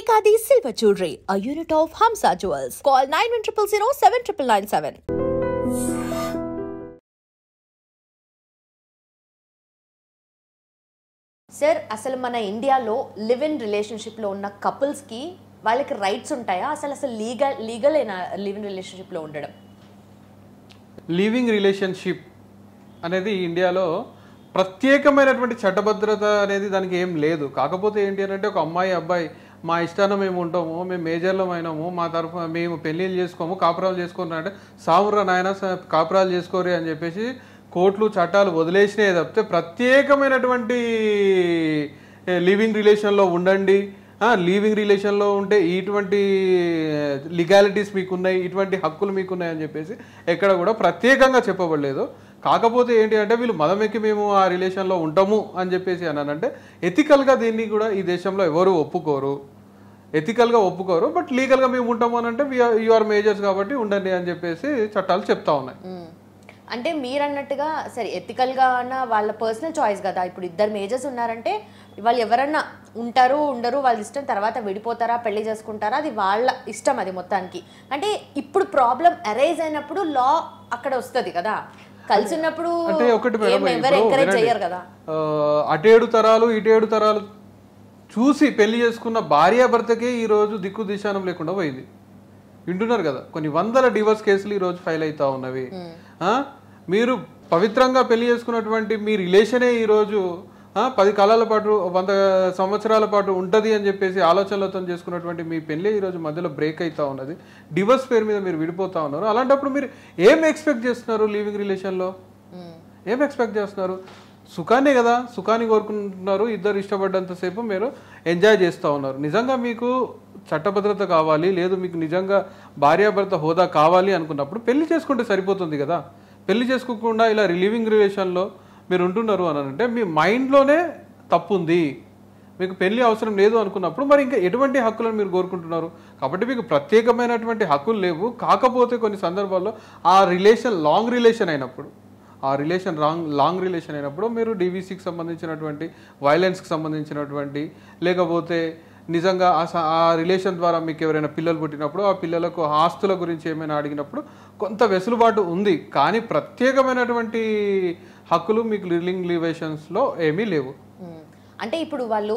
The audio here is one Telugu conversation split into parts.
Ekadi Silver Jewelry, a unit of Hamsa Jewels. Call 9100079997. Sir అసలు మన ఇండియాలో లివ్ ఇన్ రిలేషన్షిప్లో ఉన్న కపుల్స్కి వాళ్ళకి రైట్స్ ఉంటాయా? అసలు లీగల్ అయినా లివ్ ఇన్ రిలేషన్షిప్లో ఉండడం? లివింగ్ రిలేషన్షిప్ అనేది ఇండియాలో ప్రత్యేకమైనటువంటి చట్టభద్రత అనేది దానికి ఏం లేదు. కాకపోతే ఏంటి అని అంటే, ఒక అమ్మాయి అబ్బాయి మా ఇష్టాన మేము ఉంటాము, మేము మేజర్లో అయినాము, మా తరఫున మేము పెళ్ళిళ్ళు చేసుకోము, కాపురాలు చేసుకున్నా అంటే సామురా నాయన కాపురాలు చేసుకోరు అని చెప్పేసి కోర్టులు చట్టాలు వదిలేసినాయి తప్పితే ప్రత్యేకమైనటువంటి లివింగ్ రిలేషన్లో ఉండండి, లివింగ్ రిలేషన్లో ఉంటే ఇటువంటి లీగాలిటీస్ మీకున్నాయి, ఇటువంటి హక్కులు మీకున్నాయి అని చెప్పేసి ఎక్కడ కూడా ప్రత్యేకంగా చెప్పబడలేదు. కాకపోతే ఏంటి అంటే, వీళ్ళు మదం ఎక్కి మేము ఆ రిలేషన్లో ఉంటాము అని చెప్పేసి అన్నానంటే ఎథికల్గా దీన్ని కూడా ఈ దేశంలో ఎవరు ఒప్పుకోరు, ఎథికల్గా ఒప్పుకోరు. బట్ లీగల్గా మేము ఉంటాము అని అంటే యూఆర్ మేజర్స్ కాబట్టి ఉండండి అని చెప్పేసి చట్టాలు చెప్తా ఉన్నాయి. అంటే మీరు అన్నట్టుగా సరే ఎథికల్గా అన్న వాళ్ళ పర్సనల్ చాయిస్ కదా. ఇప్పుడు ఇద్దరు మేజర్స్ ఉన్నారంటే వాళ్ళు ఎవరన్నా ఉంటారు ఉండరు వాళ్ళ ఇష్టం, తర్వాత విడిపోతారా పెళ్లి చేసుకుంటారా అది వాళ్ళ ఇష్టం. అది మొత్తానికి అంటే ఇప్పుడు ప్రాబ్లం అరైజ్ అయినప్పుడు లా అక్కడ వస్తుంది కదా, కలిసి ఉన్నప్పుడు అంటే ఒకటి ఎవరు ఎంకరేజ్ చేయరు కదా. అటేడు తరాలు ఇటేడు తరాలు చూసి పెళ్లి చేసుకున్న భార్యాభర్తకే ఈరోజు దిక్కు దిశానం లేకుండా పోయింది. వింటున్నారు కదా, కొన్ని వందల డివోర్స్ కేసులు ఈరోజు ఫైల్ అవుతా ఉన్నవి. మీరు పవిత్రంగా పెళ్లి చేసుకున్నటువంటి మీ రిలేషనే ఈరోజు 10 కాలాల పాటు 100 సంవత్సరాల పాటు ఉంటుంది అని చెప్పేసి ఆలోచనలతో చేసుకున్నటువంటి మీ పెళ్ళి ఈరోజు మధ్యలో బ్రేక్ అవుతా ఉన్నది. డివోర్స్ పేరు మీద మీరు విడిపోతా ఉన్నారు. అలాంటప్పుడు మీరు ఏం ఎక్స్పెక్ట్ చేస్తున్నారు? లివింగ్ రిలేషన్లో ఏం ఎక్స్పెక్ట్ చేస్తున్నారు? సుఖాన్ని కదా, సుఖాన్ని కోరుకుంటున్నారు. ఇద్దరు ఇష్టపడ్డంతసేపు మీరు ఎంజాయ్ చేస్తూ ఉన్నారు. నిజంగా మీకు చట్టభద్రత కావాలి, లేదు మీకు నిజంగా భార్యాభర్త హోదా కావాలి అనుకున్నప్పుడు పెళ్లి చేసుకుంటే సరిపోతుంది కదా. పెళ్లి చేసుకోకుండా ఇలా లివింగ్ రిలేషన్లో మీరు ఉంటున్నారు అని అంటే మీ మైండ్లోనే తప్పు ఉంది. మీకు పెళ్లి అవసరం లేదు అనుకున్నప్పుడు మరి ఇంకా ఎటువంటి హక్కులను మీరు కోరుకుంటున్నారు? కాబట్టి మీకు ప్రత్యేకమైనటువంటి హక్కులు లేవు. కాకపోతే కొన్ని సందర్భాల్లో ఆ రిలేషన్ లాంగ్ రిలేషన్ అయినప్పుడు, ఆ రిలేషన్ లాంగ్ రిలేషన్ అయినప్పుడు మీరు డీవీసీకి సంబంధించినటువంటి వైలెన్స్కి సంబంధించినటువంటి, లేకపోతే నిజంగా ఆ రిలేషన్ ద్వారా మీకు ఎవరైనా పిల్లలు పుట్టినప్పుడు ఆ పిల్లలకు ఆస్తుల గురించి ఏమైనా అడిగినప్పుడు కొంత వెసులుబాటు ఉంది. కానీ ప్రత్యేకమైనటువంటి హక్కులు మీకు లివింగ్ రిలేషన్స్లో ఏమీ లేవు. అంటే ఇప్పుడు వాళ్ళు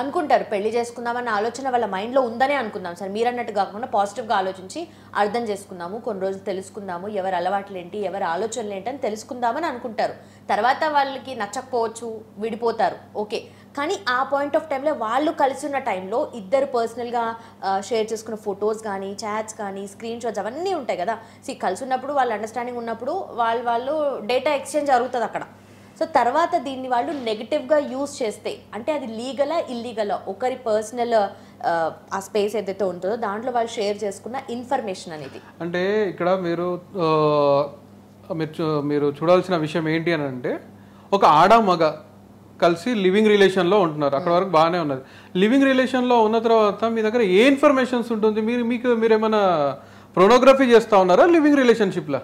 అనుకుంటారు పెళ్లి చేసుకుందామన్న ఆలోచన వాళ్ళ మైండ్లో ఉందనే అనుకుందాం సార్, మీరు అన్నట్టు కాకుండా పాజిటివ్గా ఆలోచించి అర్థం చేసుకుందాము, కొన్ని రోజులు తెలుసుకుందాము, ఎవరి అలవాట్లు ఏంటి ఎవరి ఆలోచనలు ఏంటి అని తెలుసుకుందామని అనుకుంటారు. తర్వాత వాళ్ళకి నచ్చకపోవచ్చు, విడిపోతారు, ఓకే. కానీ ఆ పాయింట్ ఆఫ్ టైంలో వాళ్ళు కలిసి ఉన్న టైంలో ఇద్దరు పర్సనల్గా షేర్ చేసుకున్న ఫొటోస్ కానీ చాట్స్ కానీ స్క్రీన్ షాట్స్ అవన్నీ ఉంటాయి కదా. కలిసి ఉన్నప్పుడు వాళ్ళ అండర్స్టాండింగ్ ఉన్నప్పుడు వాళ్ళు డేటా ఎక్స్చేంజ్ జరుగుతుంది అక్కడ. సో తర్వాత దీన్ని వాళ్ళు నెగిటివ్గా యూజ్ చేస్తే అంటే అది లీగలా ఇల్లీగలా, ఒకరి పర్సనల్ ఆ స్పేస్ ఏదైతే ఉంటుందో దాంట్లో వాళ్ళు షేర్ చేసుకున్న ఇన్ఫర్మేషన్ అనేది. అంటే ఇక్కడ మీరు చూడాల్సిన విషయం ఏంటి అని అంటే, ఒక ఆడ మగ కలిసి లివింగ్ రిలేషన్లో ఉంటున్నారు, అక్కడ వరకు బాగానే ఉన్నది. లివింగ్ రిలేషన్లో ఉన్న తర్వాత మీ దగ్గర ఏ ఇన్ఫర్మేషన్స్ ఉంటుంది? మీరు ఏమైనా ప్రోనోగ్రఫీ చేస్తూ ఉన్నారా లివింగ్ రిలేషన్షిప్లో?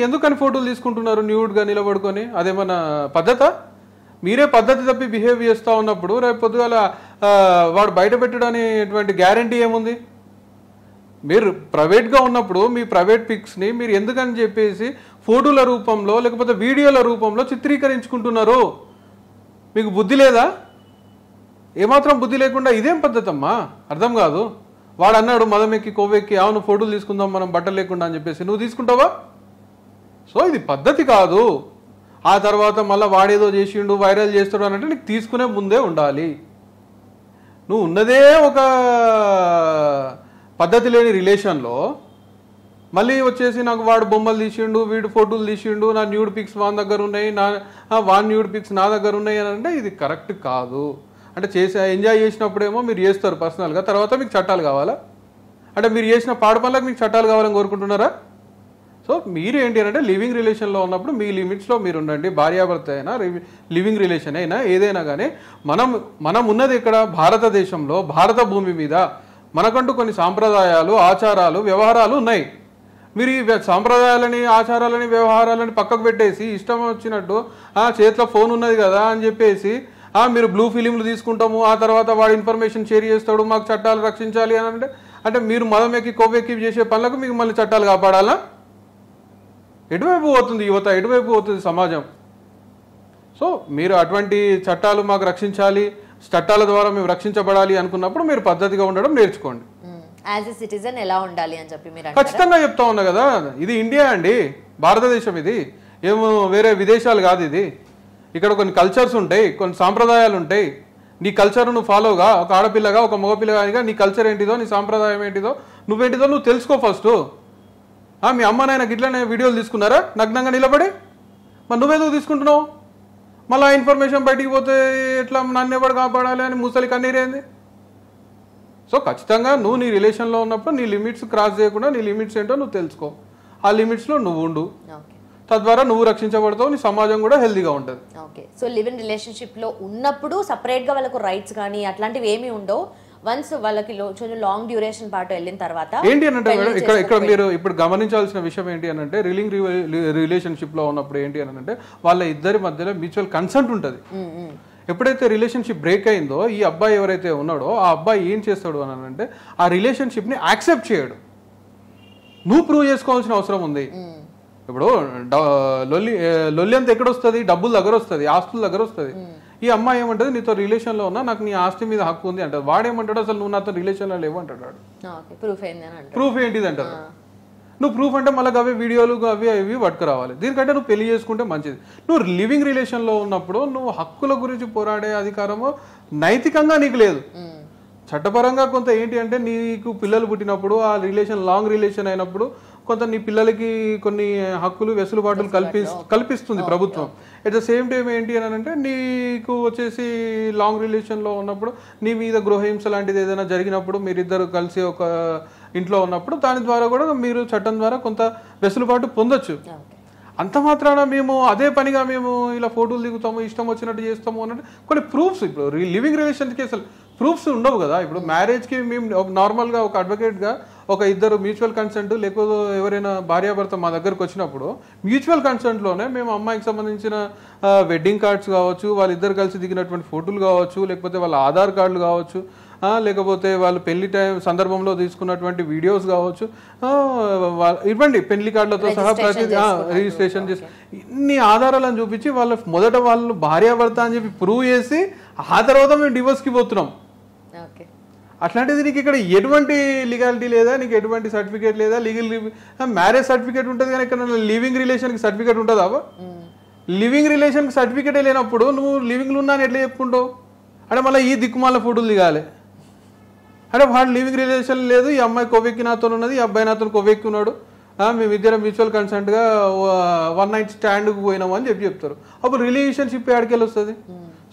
ఎందుకని ఫోటోలు తీసుకుంటున్నారు న్యూడ్గా నిలబడుకొని? అదేమన్నా పద్ధత? మీరే పద్ధతి తప్పి బిహేవ్ చేస్తూ ఉన్నప్పుడు రేపు పొద్దుగాల వాడు బయట పెట్టడనేటువంటి గ్యారంటీ ఏముంది? మీరు ప్రైవేట్గా ఉన్నప్పుడు మీ ప్రైవేట్ పిక్స్ని మీరు ఎందుకని చెప్పేసి ఫోటోల రూపంలో లేకపోతే వీడియోల రూపంలో చిత్రీకరించుకుంటున్నారు? మీకు బుద్ధి లేదా? ఏమాత్రం బుద్ధి లేకుండా ఇదేం పద్ధతి అమ్మా? అర్థం కాదు. వాడు అన్నాడు మదం ఎక్కి కొవ్వెక్కి, అవును ఫోటోలు తీసుకుందాం మనం బట్టలు లేకుండా అని చెప్పేసి నువ్వు తీసుకుంటావా? సో ఇది పద్ధతి కాదు. ఆ తర్వాత మళ్ళీ వాడేదో చేసిండు వైరల్ చేస్తాడు అని అంటే నీకు తీసుకునే ముందే ఉండాలి. నువ్వు ఉన్నదే ఒక పద్ధతి లేని రిలేషన్లో మళ్ళీ వచ్చేసి నాకు వాడు బొమ్మలు తీసిండు, వీడు ఫోటోలు తీసిండు, నా న్యూడ్ పిక్స్ వాని దగ్గర ఉన్నాయి, వాన్ న్యూడ్ పిక్స్ నా దగ్గర ఉన్నాయి అని అంటే ఇది కరెక్ట్ కాదు. అంటే ఎంజాయ్ చేసినప్పుడేమో మీరు చేస్తారు పర్సనల్గా, తర్వాత మీకు చట్టాలు కావాలా? అంటే మీరు చేసిన పాడు పనులకు మీకు చట్టాలు కావాలని కోరుకుంటున్నారా? సో మీరు ఏంటి అంటే లివింగ్ రిలేషన్లో ఉన్నప్పుడు మీ లిమిట్స్లో మీరు ఉండండి. భార్యాభర్త అయినా లివింగ్ రిలేషన్ అయినా ఏదైనా కానీ మనం ఉన్నది ఇక్కడ భారతదేశంలో, భారత భూమి మీద మనకంటూ కొన్ని సాంప్రదాయాలు ఆచారాలు వ్యవహారాలు ఉన్నాయి. మీరు ఈ సాంప్రదాయాలని ఆచారాలని వ్యవహారాలని పక్కకు పెట్టేసి ఇష్టం వచ్చినట్టు చేతిలో ఫోన్ ఉన్నది కదా అని చెప్పేసి మీరు బ్లూ ఫిలింలు తీసుకుంటాము, ఆ తర్వాత వాడు ఇన్ఫర్మేషన్ షేర్ చేస్తాడు, మాకు చట్టాలు రక్షించాలి అని అంటే మీరు మదం ఎక్కి కొవ్వెక్కి చేసే పనులకు మీకు మళ్ళీ చట్టాలు కాపాడాలా? ఎటువైపు పోతుంది యువత, ఎటువైపు పోతుంది సమాజం? సో మీరు అటువంటి చట్టాలు మాకు రక్షించాలి, చట్టాల ద్వారా మేము రక్షించబడాలి అనుకున్నప్పుడు మీరు పద్ధతిగా ఉండడం నేర్చుకోండి. యాజ్ ఎ సిటిజన్ ఎలా ఉండాలి అని చెప్పి మీరు ఖచ్చితంగా చెప్తా ఉన్నా కదా. ఇది ఇండియా అండి, భారతదేశం, ఇది ఏమో వేరే విదేశాలు కాదు. ఇది ఇక్కడ కొన్ని కల్చర్స్ ఉంటాయి, కొన్ని సాంప్రదాయాలు ఉంటాయి. నీ కల్చర్ నువ్వు ఫాలోగా, ఒక ఆడపిల్లగా ఒక మగపిల్లగా నీ కల్చర్ ఏంటిదో, నీ సాంప్రదాయం ఏంటిదో, నువ్వేంటిదో నువ్వు తెలుసుకో ఫస్ట్. మీ అమ్మ నాయన గిట్లనే వీడియోలు తీసుకున్నారా నగ్నంగా నిలబడి? మరి నువ్వేందుకు తీసుకుంటున్నావు? మళ్ళీ ఆ ఇన్ఫర్మేషన్ బయటికి పోతే ఎట్లా, నన్ను ఎవరు కాపాడాలి అని ముసలి కన్నీరేంది? సో ఖచ్చితంగా నువ్వు నీ రిలేషన్లో ఉన్నప్పుడు నీ లిమిట్స్ క్రాస్ చేయకుండా నీ లిమిట్స్ ఏంటో నువ్వు తెలుసుకో, ఆ లిమిట్స్లో నువ్వు ఉండు. తద్వారా నువ్వు రక్షించబడతావు, నీ సమాజం కూడా హెల్దీగా ఉంటుంది. ఓకే. సో లివ్ ఇన్ రిలేషన్షిప్లో ఉన్నప్పుడు సపరేట్గా వాళ్ళకు రైట్స్ కానీ అట్లాంటివి ఏమీ ఉండవు. వన్స్ వాళ్ళకి కొంచెం లాంగ్ డ్యూరేషన్ పాటు వెళ్ళిన తర్వాత ఏంటి అని అంటే మేడం, ఇక్కడ మీరు ఇప్పుడు గమనించాల్సిన విషయం ఏంటి అని అంటే, రిలేషన్షిప్ లో ఉన్నప్పుడు ఏంటి అని అంటే వాళ్ళ ఇద్దరి మధ్యలో మ్యూచువల్ కన్సెంట్ ఉంటుంది. ఎప్పుడైతే రిలేషన్షిప్ బ్రేక్ అయిందో ఈ అబ్బాయి ఎవరైతే ఉన్నాడో ఆ అబ్బాయి ఏం చేస్తాడు అని అంటే ఆ రిలేషన్షిప్ ని యాక్సెప్ట్ చేయడు. నువ్వు ప్రూవ్ చేసుకోవాల్సిన అవసరం ఉంది. ఇప్పుడు లొల్లి అంతా ఎక్కడ వస్తుంది? డబ్బుల దగ్గర వస్తుంది, ఆస్తుల దగ్గర వస్తుంది. ఈ అమ్మాయి ఏమంటది, నీతో రిలేషన్లో ఉన్నా, నాకు నీ ఆస్తి మీద హక్కు ఉంది అంటారు. వాడేమంటాడు, అసలు నువ్వు నాతో రిలేషన్లో లేవు అంటాడు. ప్రూఫ్ ఏంటిది అంటారు. నువ్వు ప్రూఫ్ అంటే మళ్ళీ అవే వీడియోలు అవి పట్టుకురావాలి. దీనికంటే నువ్వు పెళ్లి చేసుకుంటే మంచిది. నువ్వు లివింగ్ రిలేషన్లో ఉన్నప్పుడు నువ్వు హక్కుల గురించి పోరాడే అధికారము నైతికంగా నీకు లేదు. చట్టపరంగా కొంత ఏంటి అంటే నీకు పిల్లలు పుట్టినప్పుడు ఆ రిలేషన్ లాంగ్ రిలేషన్ అయినప్పుడు కొంత నీ పిల్లలకి కొన్ని హక్కులు వెసులుబాటులు కల్పిస్తుంది ప్రభుత్వం. ఎట్ ద సేమ్ టైం ఏంటి అని అంటే నీకు వచ్చేసి లాంగ్ రిలేషన్లో ఉన్నప్పుడు నీ మీద గృహహింస లాంటిది ఏదైనా జరిగినప్పుడు మీరిద్దరు కలిసి ఒక ఇంట్లో ఉన్నప్పుడు దాని ద్వారా కూడా మీరు చట్టం ద్వారా కొంత వెసులుబాటు పొందొచ్చు. అంత మాత్రాన మేము అదే పనిగా మేము ఇలా ఫోటోలు దిగుతాము, ఇష్టం వచ్చినట్టు చేస్తాము అన్నట్టు కొన్ని ప్రూఫ్స్, ఇప్పుడు లివింగ్ రిలేషన్కి అసలు ప్రూఫ్స్ ఉండవు కదా. ఇప్పుడు మ్యారేజ్కి మేము నార్మల్గా ఒక అడ్వకేట్గా ఒక ఇద్దరు మ్యూచువల్ కన్సెంట్ లేకపోతే ఎవరైనా భార్యాభర్త మా దగ్గరకు వచ్చినప్పుడు మ్యూచువల్ కన్సెంట్లోనే మేము అమ్మాయికి సంబంధించిన వెడ్డింగ్ కార్డ్స్ కావచ్చు, వాళ్ళిద్దరు కలిసి దిగినటువంటి ఫోటోలు కావచ్చు, లేకపోతే వాళ్ళ ఆధార్ కార్డులు కావచ్చు, లేకపోతే వాళ్ళు పెళ్లి టైం సందర్భంలో తీసుకున్నటువంటి వీడియోస్ కావచ్చు, ఇవ్వండి పెళ్లి కార్డులతో సహా ప్రతి రిజిస్ట్రేషన్ చేసి ఇన్ని ఆధారాలను చూపించి వాళ్ళ మొదట వాళ్ళు భార్యాభర్త అని చెప్పి ప్రూవ్ చేసి ఆ తర్వాత మేము డివోర్స్కి పోతున్నాం. అట్లాంటిది నీకు ఇక్కడ ఎటువంటి లీగాలిటీ లేదా, నీకు ఎటువంటి సర్టిఫికేట్ లేదా? లీగల్ మ్యారేజ్ సర్టిఫికేట్ ఉంటుంది కానీ ఇక్కడ లివింగ్ రిలేషన్కి సర్టిఫికేట్ ఉంటుందా? లివింగ్ రిలేషన్కి సర్టిఫికేటే లేనప్పుడు నువ్వు లివింగ్లో ఉన్నాను ఎట్లా చెప్పుకుంటావు? అంటే మళ్ళీ ఈ దిక్కుమాల ఫోటోలు దిగాలి అంటే వాడు లివింగ్ రిలేషన్ లేదు, ఈ అమ్మాయి కొవ్వెక్కి నాతో ఉన్నది, ఈ అబ్బాయి నాతో కొవ్వెక్కి ఉన్నాడు, మేమిద్దరం మ్యూచువల్ కన్సెంట్గా వన్ నైట్ స్టాండ్కి పోయినాము అని చెప్తారు. అప్పుడు రిలేషన్షిప్ ఎక్కడికెళ్ళి వస్తుంది?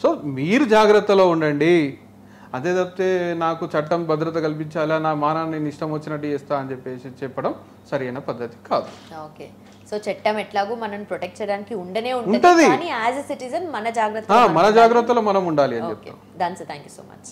సో మీరు జాగ్రత్తలో ఉండండి. అదే తప్పితే నాకు చట్టం భద్రత కల్పించాలా, నా మానాన్ని నేను ఇష్టం వచ్చినట్టు చేస్తా అని చెప్పేసి చెప్పడం సరైన పద్ధతి కాదు. ఓకే. సో చట్టం ఎట్లాగూ మనం ప్రొటెక్ట్ చేయడానికి ఉండనే ఉంటుంది, కానీ యాజ్ ఎ సిటిజన్ మన జాగ్రత్తలో మనం ఉండాలి అని చెప్తాం. Thank you so much.